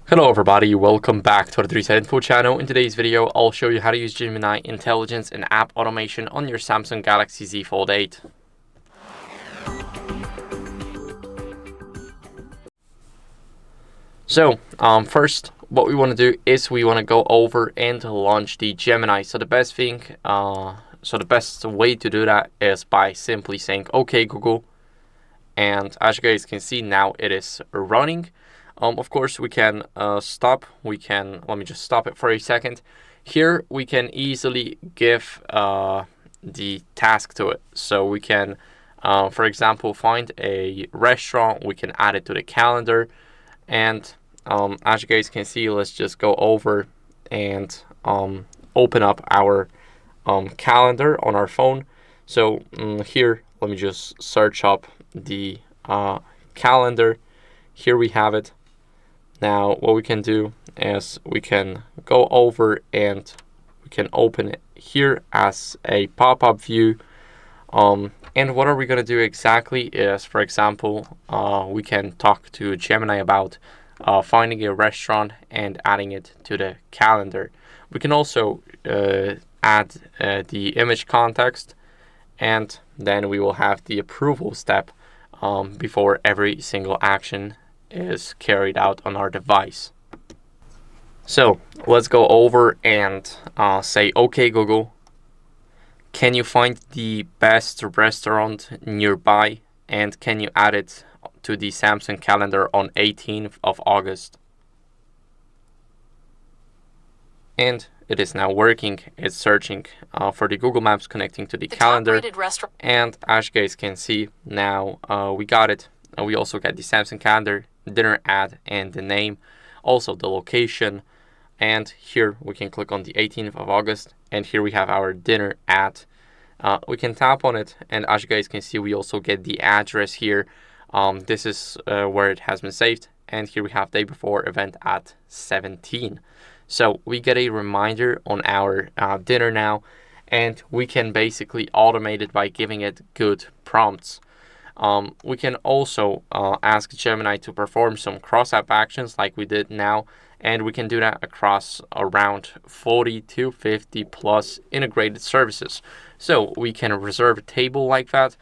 Hello everybody, welcome back to the HardReset.Info channel. In today's video, I'll show you how to use Gemini intelligence and app automation on your Samsung Galaxy Z Fold 8. So, first, what we want to do is we want to go over and launch the Gemini. So the best way to do that is by simply saying, "Okay, Google," and as you guys can see now, it is running. Of course, we can stop. Let me just stop it for a second. Here, we can easily give the task to it. So we can, for example, find a restaurant. We can add it to the calendar. And as you guys can see, let's just go over and open up our calendar on our phone. So here, let me just search up the calendar. Here we have it. Now, what we can do is we can go over and we can open it here as a pop-up view. And what are we going to do exactly is, for example, we can talk to Gemini about finding a restaurant and adding it to the calendar. We can also add the image context, and then we will have the approval step before every single action is carried out on our device. So let's go over and say, "Okay, Google, can you find the best restaurant nearby, and can you add it to the Samsung calendar on 18th of August?" And it is now working. It's searching for the Google Maps connecting to the calendar. And as you guys can see, now we got it. We also got the Samsung calendar, dinner ad, and the name, also the location. And here we can click on the 18th of August, and here we have our dinner ad. We can tap on it, and as you guys can see, we also get the address here. This is where it has been saved, and here we have day before event at 17. So we get a reminder on our dinner now, and we can basically automate it by giving it good prompts. We can also ask Gemini to perform some cross-app actions like we did now, and we can do that across around 40 to 50 plus integrated services. So we can reserve a table like that.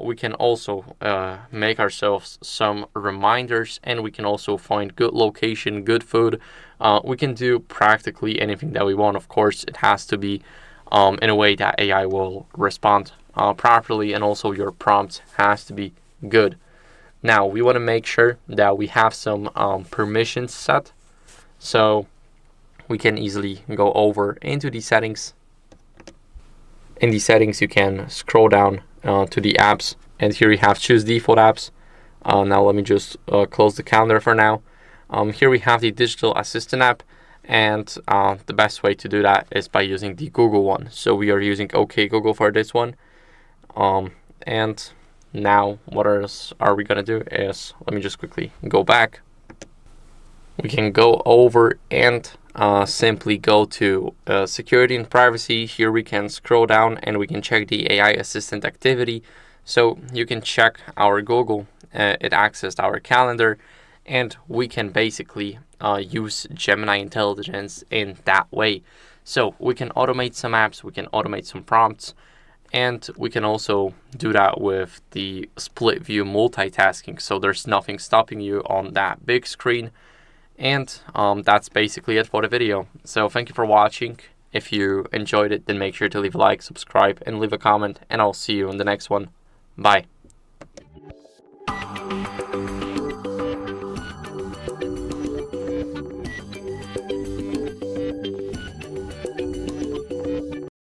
We can also make ourselves some reminders, and we can also find good location, good food. We can do practically anything that we want. Of course, it has to be in a way that AI will respond properly, and also your prompt has to be good. Now, we want to make sure that we have some permissions set. So we can easily go over into the settings. In the settings, you can scroll down to the apps, and here we have choose default apps. Now let me just close the calendar for now. Here we have the digital assistant app, and the best way to do that is by using the Google one. So we are using OK Google for this one. And now what else are we gonna do is, let me just quickly go back. We can go over and simply go to security and privacy. Here we can scroll down and we can check the AI assistant activity. So you can check our Google, it accessed our calendar, and we can basically use Gemini intelligence in that way. So we can automate some apps, we can automate some prompts, and we can also do that with the split view multitasking. So there's nothing stopping you on that big screen. And that's basically it for the video. So thank you for watching. If you enjoyed it, then make sure to leave a like, subscribe, and leave a comment. And I'll see you in the next one. Bye.